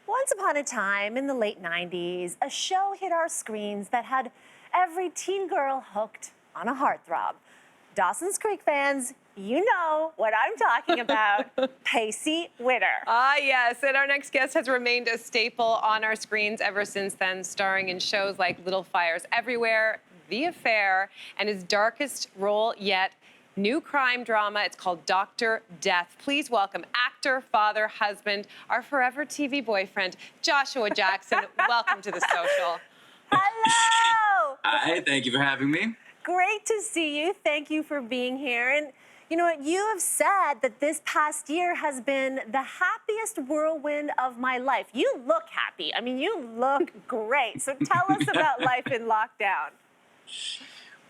Once upon a time in the late 90s, a show hit our screens that had every teen girl hooked on a heartthrob. Dawsons Creek fans, you know what I'm talking about. Pacey Witter. Ah, yes, and our next guest has remained a staple on our screens ever since then, starring in shows like Little Fires Everywhere, The Affair, and his darkest role yet, new crime drama. It's called Dr. Death. Please welcome actor, father, husband, our forever TV boyfriend, Joshua Jackson. Welcome to The Social. Hello! Hi, thank you for having me. Great to see you. Thank you for being here. And you know what? You have said that this past year has been the happiest whirlwind of my life. You look happy. I mean, you look great. So tell us about life in lockdown.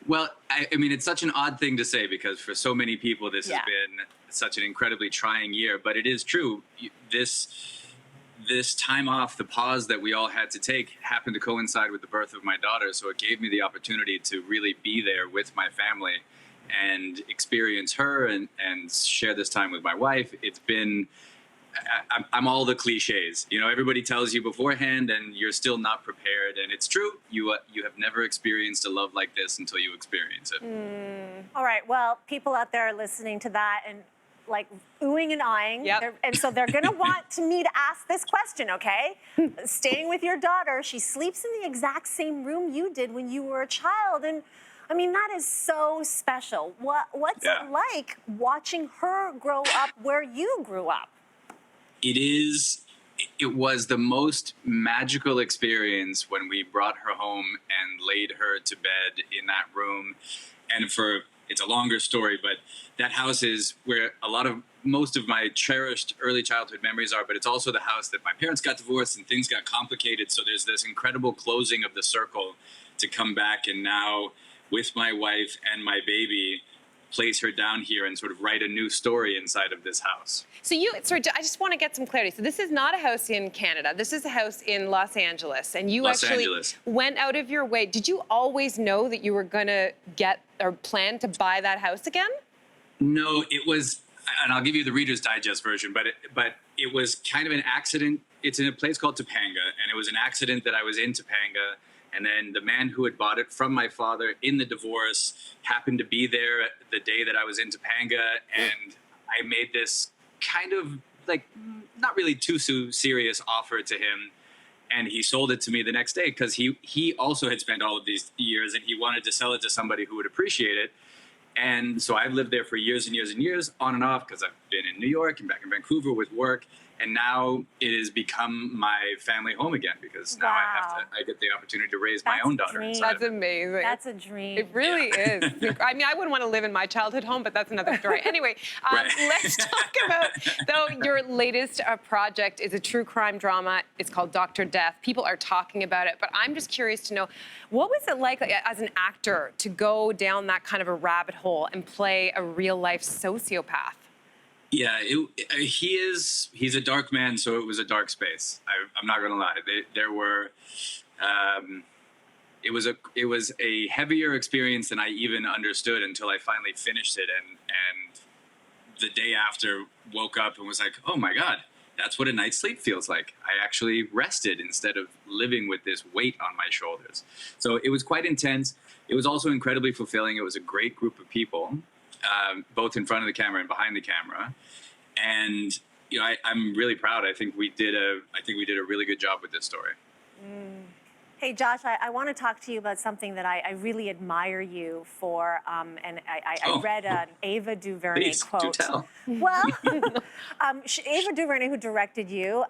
Well, I mean, it's such an odd thing to say because for so many people, this has been such an incredibly trying year. But it is true. This time off, the pause that we all had to take, happened to coincide with the birth of my daughter. So it gave me the opportunity to really be there with my family and experience her and share this time with my wife. It's been, I'm all the cliches. You know, everybody tells you beforehand and you're still not prepared. And it's true. You have never experienced a love like this until you experience it. All right. Well, people out there are listening to that and like oohing and eyeing. Yep. And so they're going to want me to ask this question, okay? Staying with your daughter, she sleeps in the exact same room you did when you were a child. And I mean, that is so special. What's it like watching her grow up where you grew up? It was the most magical experience when we brought her home and laid her to bed in that room. And it's a longer story, but that house is where most of my cherished early childhood memories are, but it's also the house that my parents got divorced and things got complicated. So there's this incredible closing of the circle to come back and now with my wife and my baby, place her down here and sort of write a new story inside of this house. So I just want to get some clarity. So this is not a house in Canada. This is a house in Los Angeles. And you actually went out of your way. Did you always know that you were going to get or plan to buy that house again? No, it was, and I'll give you the Reader's Digest version, but it was kind of an accident. It's in a place called Topanga, and it was an accident that I was in Topanga. And then the man who had bought it from my father in the divorce happened to be there the day that I was in Topanga. And I made this kind of like not really too serious offer to him. And he sold it to me the next day because he also had spent all of these years and he wanted to sell it to somebody who would appreciate it. And so I've lived there for years and years and years on and off because I've been in New York and back in Vancouver with work. And now it has become my family home again because now I get the opportunity to raise my own daughter inside. That's amazing. That's a dream. It really is. I mean, I wouldn't want to live in my childhood home, but that's another story. Anyway, let's talk about, though, your latest project is a true crime drama. It's called Dr. Death. People are talking about it, but I'm just curious to know, what was it like as an actor to go down that kind of a rabbit hole and play a real-life sociopath? Yeah, he's a dark man, so it was a dark space. I'm not gonna lie. It was a heavier experience than I even understood until I finally finished it, and the day after woke up and was like, oh my God, that's what a night's sleep feels like. I actually rested instead of living with this weight on my shoulders. So it was quite intense. It was also incredibly fulfilling. It was a great group of people. Both in front of the camera and behind the camera, and you know I'm really proud. I think we did a really good job with this story. Hey Josh, I want to talk to you about something that I really admire you for, and I read an Ava DuVernay quote. Do tell. Well, Ava DuVernay, who directed you,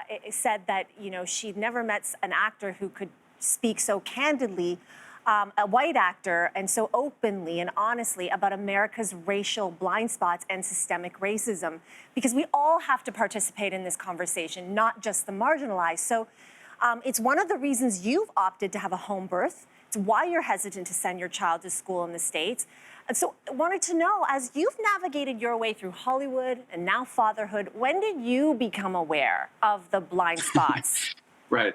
it said that she'd never met an actor who could speak so candidly. A white actor, and so openly and honestly about America's racial blind spots and systemic racism, because we all have to participate in this conversation, not just the marginalized. So it's one of the reasons you've opted to have a home birth. It's why you're hesitant to send your child to school in the States. And so I wanted to know, as you've navigated your way through Hollywood and now fatherhood, when did you become aware of the blind spots? Right.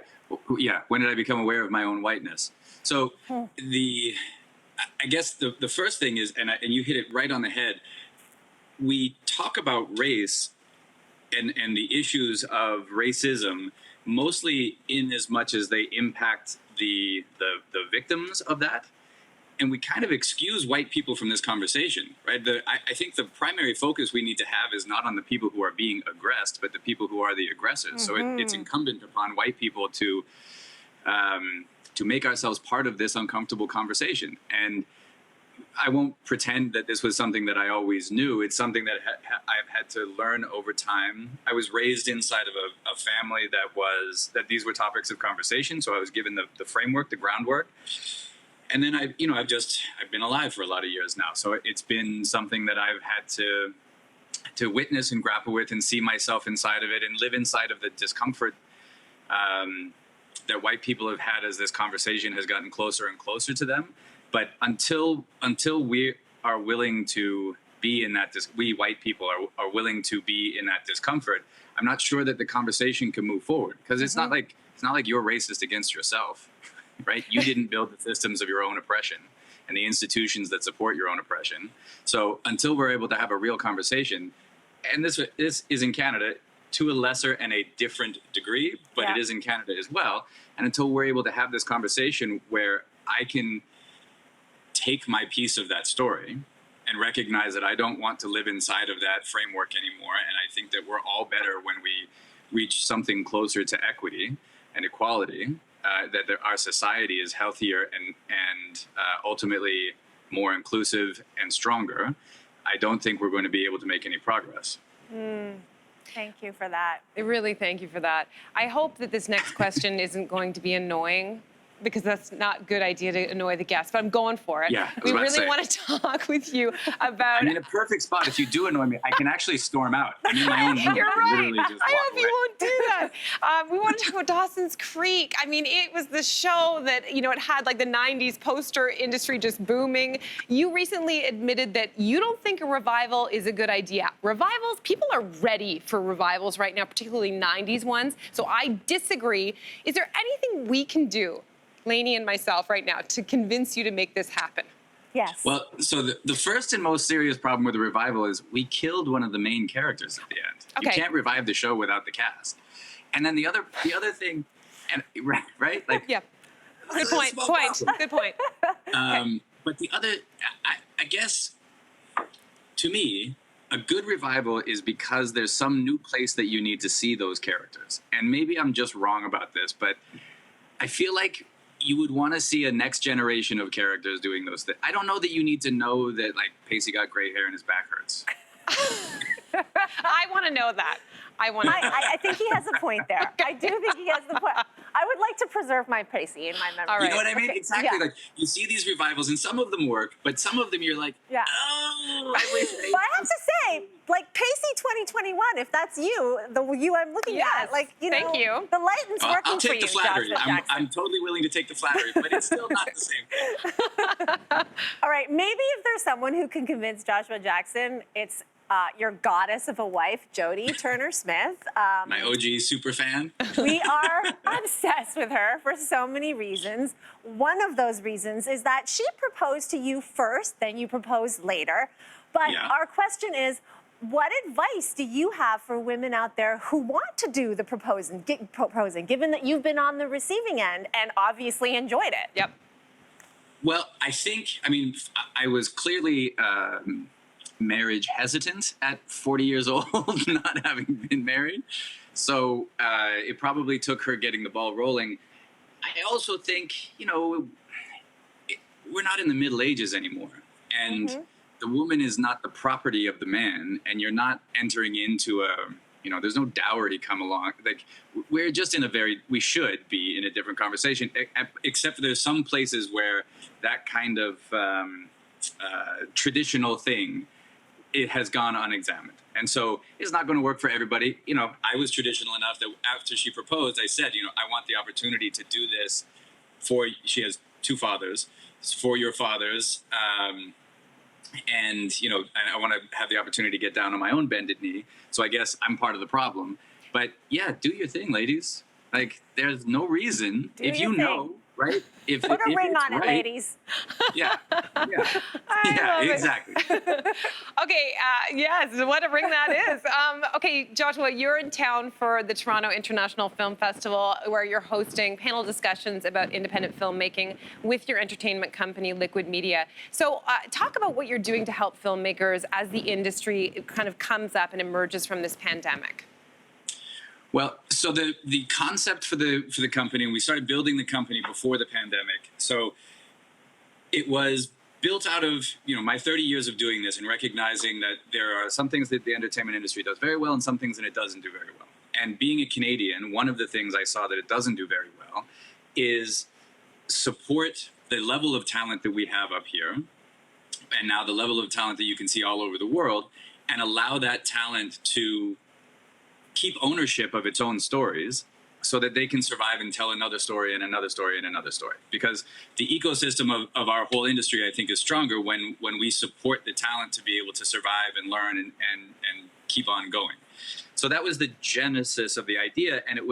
Yeah. When did I become aware of my own whiteness? So I guess the first thing is, and you hit it right on the head, we talk about race and the issues of racism, mostly in as much as they impact the victims of that. And we kind of excuse white people from this conversation, right? I think the primary focus we need to have is not on the people who are being aggressed, but the people who are the aggressors. So it's incumbent upon white people to make ourselves part of this uncomfortable conversation. And I won't pretend that this was something that I always knew. It's something that I've had to learn over time. I was raised inside of a family that these were topics of conversation. So I was given the framework, the groundwork. And then I've been alive for a lot of years now. So it's been something that I've had to witness and grapple with and see myself inside of it and live inside of the discomfort that white people have had as this conversation has gotten closer and closer to them. But until we are willing to be in that, we white people are willing to be in that discomfort, I'm not sure that the conversation can move forward, because it's not like you're racist against yourself, right? You didn't build the systems of your own oppression and the institutions that support your own oppression. So until we're able to have a real conversation, and this is in Canada to a lesser and a different degree, but it is in Canada as well. And until we're able to have this conversation where I can take my piece of that story and recognize that I don't want to live inside of that framework anymore. And I think that we're all better when we reach something closer to equity and equality, that our society is healthier and ultimately more inclusive and stronger. I don't think we're going to be able to make any progress. Thank you for that. Really, thank you for that. I hope that this next question isn't going to be annoying, because that's not a good idea to annoy the guests, but I'm going for it. Yeah, we really want to talk with you about... I'm in a perfect spot. If you do annoy me, I can actually storm out. I'm in my own room. You're right. I hope you won't do that. We want to talk about Dawsons Creek. I mean, it was the show that, it had like the 90s poster industry just booming. You recently admitted that you don't think a revival is a good idea. Revivals, people are ready for revivals right now, particularly 90s ones. So I disagree. Is there anything we can do, Lainey and myself right now, to convince you to make this happen? Yes. Well, so the first and most serious problem with the revival is we killed one of the main characters at the end. Okay. You can't revive the show without the cast. And then the other thing, and right? Like, Yeah. Good point. Good point. But the other, I guess, to me, a good revival is because there's some new place that you need to see those characters. And maybe I'm just wrong about this, but I feel like you would want to see a next generation of characters doing those things. I don't know that you need to know that, like, Pacey got gray hair and his back hurts. I want to know that. I think he has a point there. I do think he has the point. I would like to preserve my Pacey in my memory. All right. You know what I mean? Okay. Exactly. Yeah. Like, you see these revivals, and some of them work, but some of them you're like, Yeah. oh, I wish they... But I have to say, like, Pacey 2021, if that's you, the you I'm looking Yes. at, like, Thank you. the lighting's working I'll for take you, the flattery. Joshua Jackson. I'm totally willing to take the flattery, but it's still not the same. All right, maybe if there's someone who can convince Joshua Jackson, it's your goddess of a wife, Jodie Turner-Smith. My OG super fan. We are obsessed with her for so many reasons. One of those reasons is that she proposed to you first, then you proposed later. But our question is, what advice do you have for women out there who want to do the proposing, given that you've been on the receiving end and obviously enjoyed it? Yep. Well, I was clearly marriage hesitant at 40 years old, not having been married. So it probably took her getting the ball rolling. I also think, we're not in the Middle Ages anymore. And the woman is not the property of the man. And you're not entering into there's no dowry to come along. Like, we're just we should be in a different conversation, except for there's some places where that kind of traditional thing, it has gone unexamined. And so it's not going to work for everybody. I was traditional enough that after she proposed, I said, I want the opportunity to do this she has two fathers, for your fathers. And I want to have the opportunity to get down on my own bended knee. So I guess I'm part of the problem. But yeah, do your thing, ladies. Like, there's no reason, if you know, right? If Put a ring it's on it, right, ladies. Yeah, yeah, yeah, love it. exactly. Okay, yes, what a ring that is. Okay, Joshua, you're in town for the Toronto International Film Festival, where you're hosting panel discussions about independent filmmaking with your entertainment company, Liquid Media. So talk about what you're doing to help filmmakers as the industry kind of comes up and emerges from this pandemic. Well, so the concept for the company, and we started building the company before the pandemic. So it was built out of my 30 years of doing this and recognizing that there are some things that the entertainment industry does very well and some things that it doesn't do very well. And being a Canadian, one of the things I saw that it doesn't do very well is support the level of talent that we have up here, and now the level of talent that you can see all over the world, and allow that talent to keep ownership of its own stories so that they can survive and tell another story and another story and another story. Because the ecosystem of our whole industry, I think, is stronger when we support the talent to be able to survive and learn and keep on going. So that was the genesis of the idea, and it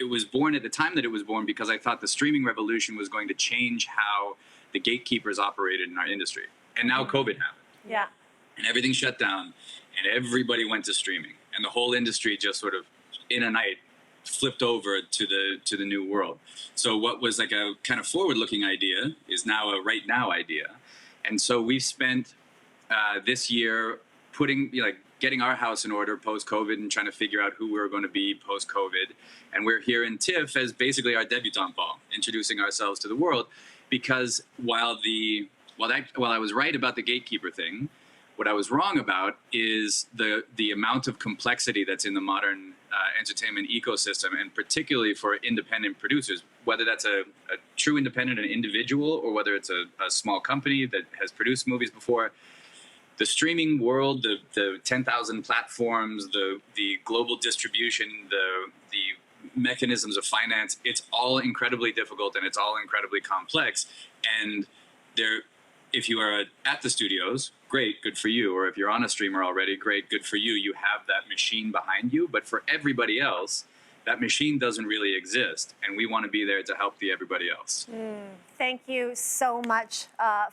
was born at the time that it was born because I thought the streaming revolution was going to change how the gatekeepers operated in our industry. And now COVID happened. Yeah. And everything shut down, and everybody went to streaming. And the whole industry just sort of, in a night, flipped over to the new world. So what was like a kind of forward-looking idea is now a right now idea. And so we've spent this year getting our house in order post-COVID and trying to figure out who we were going to be post-COVID. And we're here in TIFF as basically our debutante ball, introducing ourselves to the world. Because while I was right about the gatekeeper thing, what I was wrong about is the amount of complexity that's in the modern entertainment ecosystem, and particularly for independent producers, whether that's a true independent, an individual, or whether it's a small company that has produced movies before. The streaming world, the 10,000 platforms, the global distribution, the mechanisms of finance, it's all incredibly difficult and it's all incredibly complex. And if you are at the studios, great, good for you. Or if you're on a streamer already, great, good for you. You have that machine behind you. But for everybody else, that machine doesn't really exist. And we want to be there to help everybody else. Thank you so much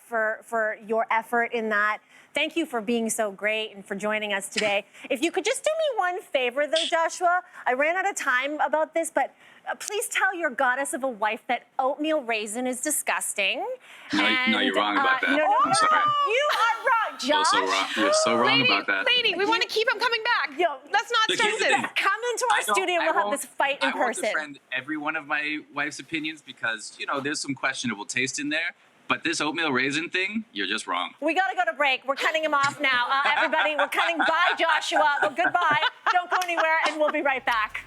for your effort in that. Thank you for being so great and for joining us today. If you could just do me one favor, though, Joshua. I ran out of time about this, but please tell your goddess of a wife that oatmeal raisin is disgusting. No, you're wrong about that. No, I'm sorry. You are wrong, Josh. So wrong. You're so wrong about that. Lady, we want to keep him coming back. Yo, Let's not Look, stress here's the this. thing. Come into our studio and we'll have this fight in I won't person. defend every one of my wife's opinions because, there's some questionable taste in there. But this oatmeal raisin thing, you're just wrong. We got to go to break. We're cutting him off now. Everybody, we're cutting. Bye, Joshua. Well, goodbye. Don't go anywhere, and we'll be right back.